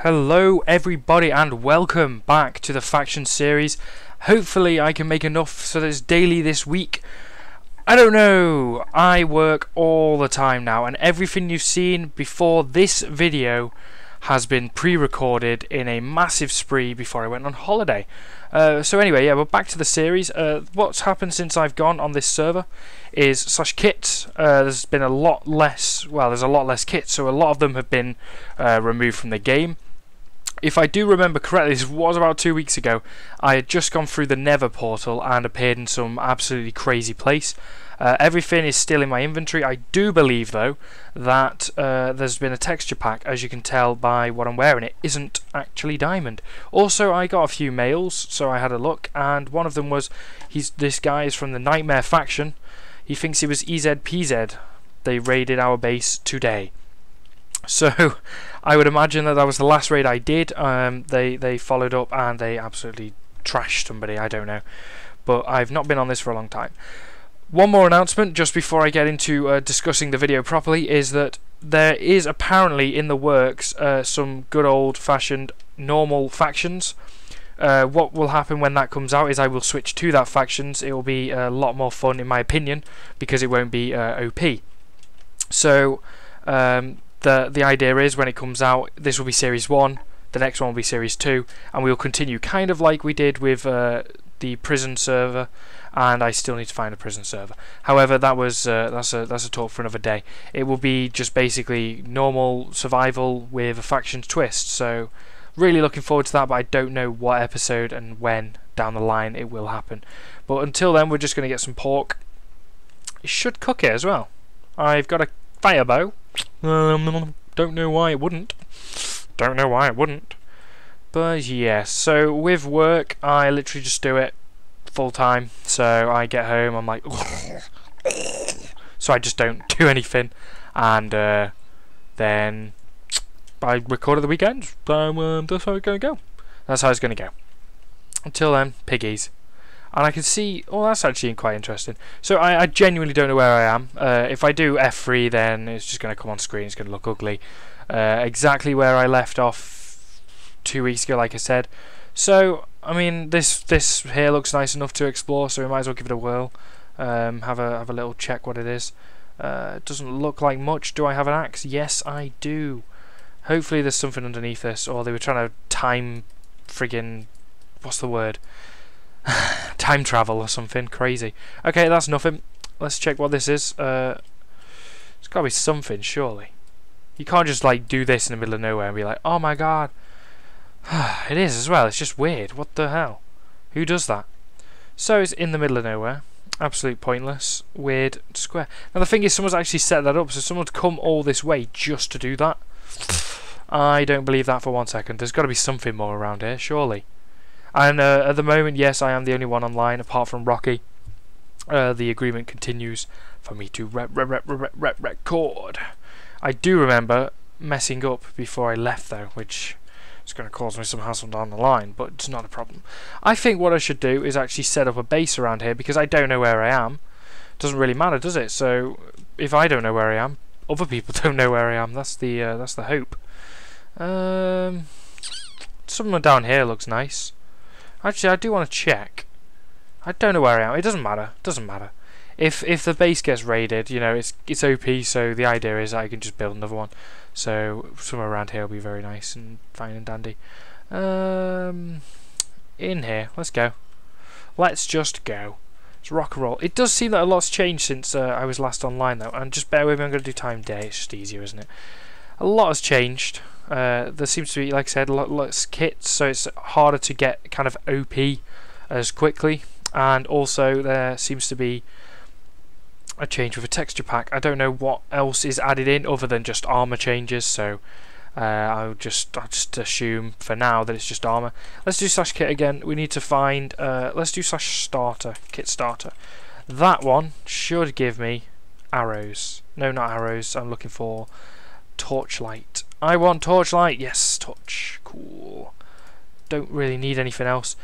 Hello everybody and welcome back to the faction series. Hopefully I can make enough so that it's daily this week. I don't know, I work all the time now and everything you've seen before this video has been pre-recorded in a massive spree before I went on holiday. So anyway, yeah, we're back to the series. What's happened since I've gone on this server is /kits. There's been a lot less, well, there's a lot less kits, so a lot of them have been removed from the game. If I do remember correctly, this was about 2 weeks ago. I had just gone through the Nether portal and appeared in some absolutely crazy place. Everything is still in my inventory. I do believe though that there's been a texture pack, as you can tell by what I'm wearing. It isn't actually diamond. Also, I got a few mails, so I had a look, and one of them was this guy is from the Nightmare faction. He thinks it was EZPZ. They raided our base today. So I would imagine that was the last raid I did. They followed up and they absolutely trashed somebody, I don't know. But I've not been on this for a long time. One more announcement just before I get into discussing the video properly is that there is apparently in the works some good old fashioned normal factions. What will happen when that comes out is I will switch to that factions. It will be a lot more fun in my opinion because it won't be OP. So the idea is when it comes out, this will be Series 1, the next one will be Series 2, and we will continue kind of like we did with the prison server, and I still need to find a prison server. However, that's a talk for another day. It will be just basically normal survival with a factions twist, so really looking forward to that, but I don't know what episode and when down the line it will happen. But until then, we're just going to get some pork. You should cook it as well. I've got a fire bow. Don't know why it wouldn't. Don't know why it wouldn't. But yes, so with work, I literally just do it full time. So I get home, I'm like, so I just don't do anything, and then I record at the weekends. That's how it's gonna go. That's how it's gonna go. Until then, piggies. And I can see, oh, that's actually quite interesting. So I genuinely don't know where I am. If I do F3, then it's just going to come on screen. It's going to look ugly. Exactly where I left off 2 weeks ago, like I said. So, I mean, this here looks nice enough to explore, so we might as well give it a whirl. Have a little check what it is. It doesn't look like much. Do I have an axe? Yes, I do. Hopefully there's something underneath this, or they were trying to time friggin', what's the word? Time travel or something crazy. Okay, that's nothing. Let's check what this is. It's gotta be something, surely. You can't just like do this in the middle of nowhere and be like, oh my god. It is as well. It's just weird. What the hell? Who does that? So it's in the middle of nowhere. Absolute pointless. Weird square. Now the thing is, someone's actually set that up, so someone's come all this way just to do that. I don't believe that for 1 second. There's got to be something more around here, surely. And at the moment, yes, I am the only one online, apart from Rocky. The agreement continues for me to record. I do remember messing up before I left, though, which is going to cause me some hassle down the line, but it's not a problem. I think what I should do is actually set up a base around here, because I don't know where I am. Doesn't really matter, does it? So if I don't know where I am, other people don't know where I am. That's the hope. Someone down here looks nice. Actually, I do want to check. I don't know where I am. It doesn't matter. Doesn't matter. If the base gets raided, you know, it's OP. So the idea is I can just build another one. So somewhere around here will be very nice and fine and dandy. In here, let's go. Let's just go. Let's rock and roll. It does seem that a lot's changed since I was last online, though. And just bear with me. I'm going to do time day. It's just easier, isn't it? A lot has changed. There seems to be, like I said, a lot less kits, so it's harder to get kind of OP as quickly, and also there seems to be a change with a texture pack. I don't know what else is added in other than just armor changes, so I'll just assume for now that it's just armor. Let's do /kit again. We need to find let's do /starter, kit starter. That one should give me arrows. No, not arrows. I'm looking for torchlight. I want torchlight. Yes, torch. Cool. Don't really need anything else.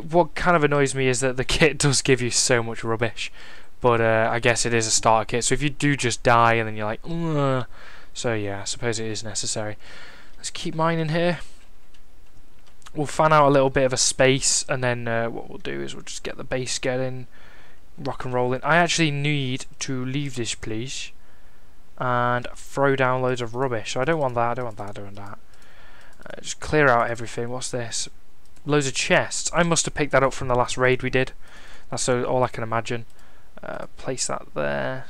What kind of annoys me is that the kit does give you so much rubbish, but I guess it is a starter kit, so if you do just die and then you're like, ugh. So yeah, I suppose it is necessary. Let's keep mining here. we'll fan out a little bit of a space, and then what we'll do is we'll just get the base getting rock and rolling. I actually need to leave this place and throw down loads of rubbish, so I don't want that, I don't want that, I don't want that. Just clear out everything. What's this? Loads of chests. I must have picked that up from the last raid we did. That's all I can imagine. Place that there.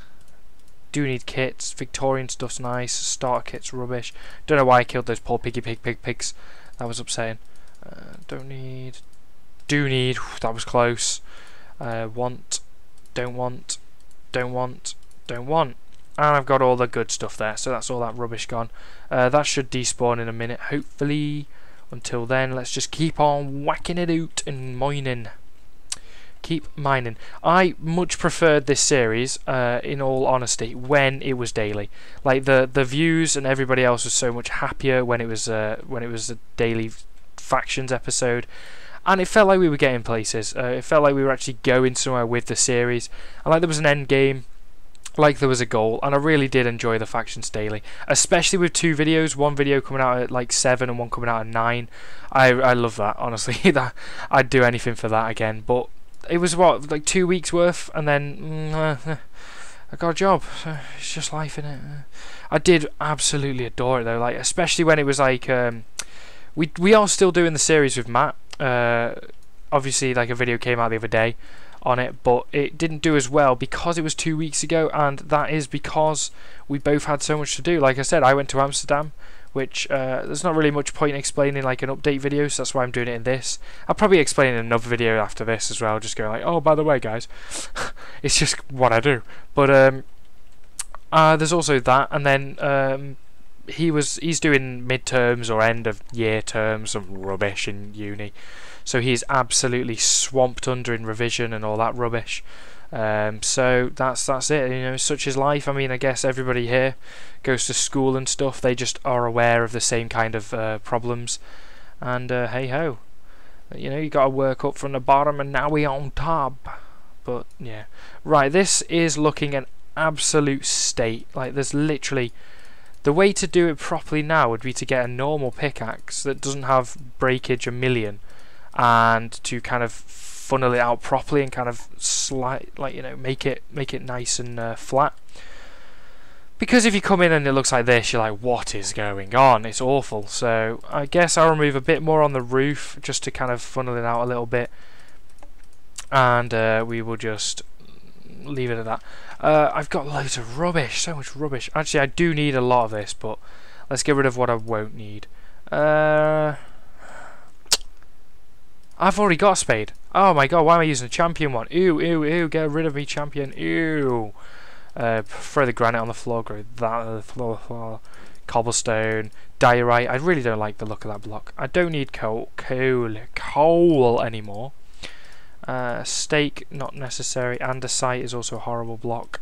Do need kits. Victorian stuff's nice. Starter kit's rubbish. Don't know why I killed those poor pigs. That was upsetting. Don't need. Do need. That was close. Want. Don't want. Don't want. Don't want. And I've got all the good stuff there, so that's all that rubbish gone. That should despawn in a minute, hopefully. Until then, let's just keep on whacking it out and mining. Keep mining. I much preferred this series, in all honesty, when it was daily. Like the views and everybody else was so much happier when it was a daily factions episode, and it felt like we were getting places. It felt like we were actually going somewhere with the series, and like there was an end game. Like there was a goal, and I really did enjoy the factions daily, especially with 2 videos, one video coming out at like 7 and one coming out at 9. I love that, honestly. That I'd do anything for that again. But it was what, like 2 weeks worth, and then I got a job. So it's just life, innit? I did absolutely adore it though, like especially when it was like we are still doing the series with Matt. Obviously, like a video came out the other day on it, but it didn't do as well because it was 2 weeks ago, and that is because we both had so much to do. Like I said, I went to Amsterdam, which there's not really much point in explaining like an update video, so that's why I'm doing it in this. I'll probably explain in another video after this as well, just going like, oh, by the way guys, it's just what I do. But there's also that, and then he's doing midterms or end of year terms, some rubbish in uni. So he's absolutely swamped under in revision and all that rubbish. So that's it. You know, such is life. I mean, I guess everybody here goes to school and stuff. They just are aware of the same kind of problems. And hey ho, you know, you got to work up from the bottom, and now we on top. But yeah, right. This is looking an absolute state. Like there's literally. The way to do it properly now would be to get a normal pickaxe that doesn't have breakage a million, and to kind of funnel it out properly and kind of make it nice and flat. Because if you come in and it looks like this, you're like, what is going on? It's awful. So I guess I'll remove a bit more on the roof just to kind of funnel it out a little bit, and we will just leave it at that. I've got loads of rubbish, so much rubbish. Actually, I do need a lot of this, but let's get rid of what I won't need. I've already got a spade. Oh my god, why am I using a champion one? Ew, ew, ew, get rid of me, champion. Ew. Throw the granite on the floor, grow that on the floor. Cobblestone, diorite. I really don't like the look of that block. I don't need coal anymore. Steak, not necessary. Andesite is also a horrible block.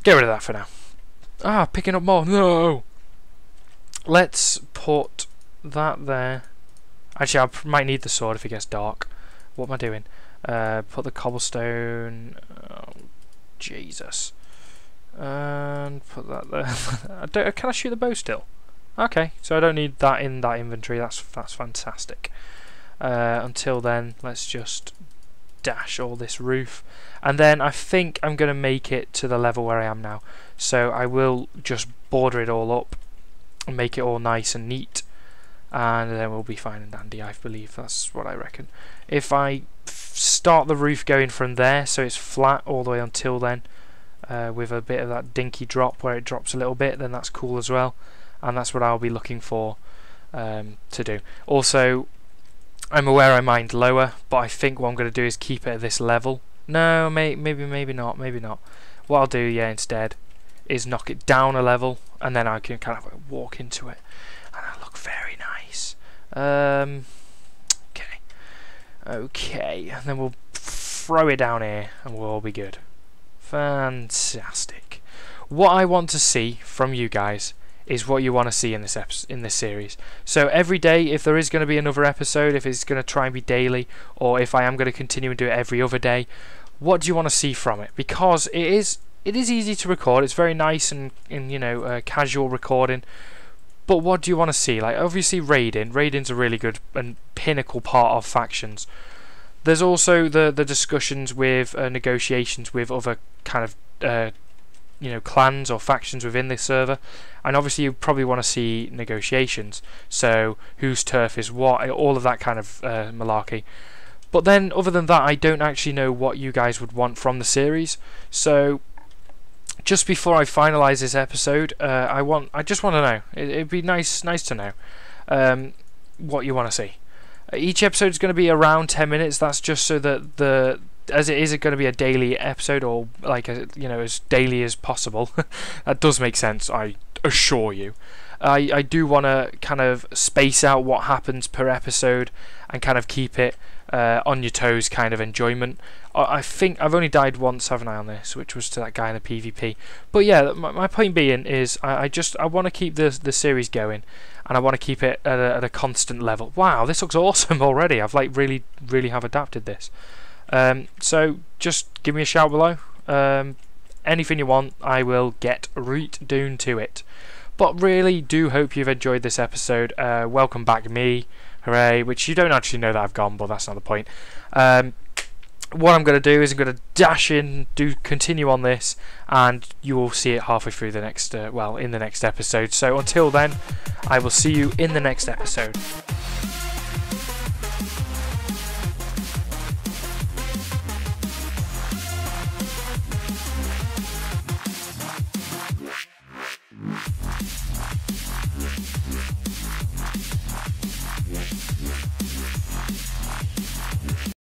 Get rid of that for now. Ah, picking up more. No. Let's put that there. Actually, I might need the sword if it gets dark. What am I doing? Put the cobblestone. Oh, Jesus. And put that there. Can I shoot the bow still? Okay, so I don't need that in that inventory. That's fantastic. Until then, let's just dash all this roof, and then I think I'm going to make it to the level where I am now. So I will just border it all up and make it all nice and neat, and then we'll be fine and dandy. I believe that's what I reckon. If I start the roof going from there, so it's flat all the way until then, with a bit of that dinky drop where it drops a little bit, then that's cool as well, and that's what I'll be looking for to do. Also, I'm aware I mined lower, but I think what I'm going to do is keep it at this level. No, maybe not. What I'll do, yeah, instead, is knock it down a level, and then I can kind of walk into it, and it'll look very nice. Okay, and then we'll throw it down here, and we'll all be good. Fantastic. What I want to see from you guys is what you want to see in this series. So every day, if there is going to be another episode, if it's going to try and be daily, or if I am going to continue and do it every other day, what do you want to see from it? Because it is easy to record. It's very nice and you know, casual recording. But what do you want to see? Like, obviously raiding. Raiding's a really good and pinnacle part of factions. There's also the discussions with negotiations with other kind of clans or factions within the server, and obviously you probably want to see negotiations. So whose turf is what, all of that kind of malarkey. But then, other than that, I don't actually know what you guys would want from the series. So just before I finalise this episode, I just want to know. It'd be nice to know what you want to see. Each episode is going to be around 10 minutes. That's just so that as it is going to be a daily episode, or like as daily as possible. That does make sense, I assure you. I do want to kind of space out what happens per episode and kind of keep it on your toes kind of enjoyment. I think I've only died once, haven't I, on this, which was to that guy in the PvP. But yeah, my point being is I want to keep the series going, and I want to keep it at a constant level. Wow, this looks awesome already. I've like really have adapted this. So just give me a shout below. Anything you want, I will get right down to it. But really do hope you've enjoyed this episode. Welcome back, me. Hooray, which you don't actually know that I've gone, but that's not the point. What I'm going to do is I'm going to dash in, continue on this, and you will see it halfway through the next, in the next episode. So until then, I will see you in the next episode.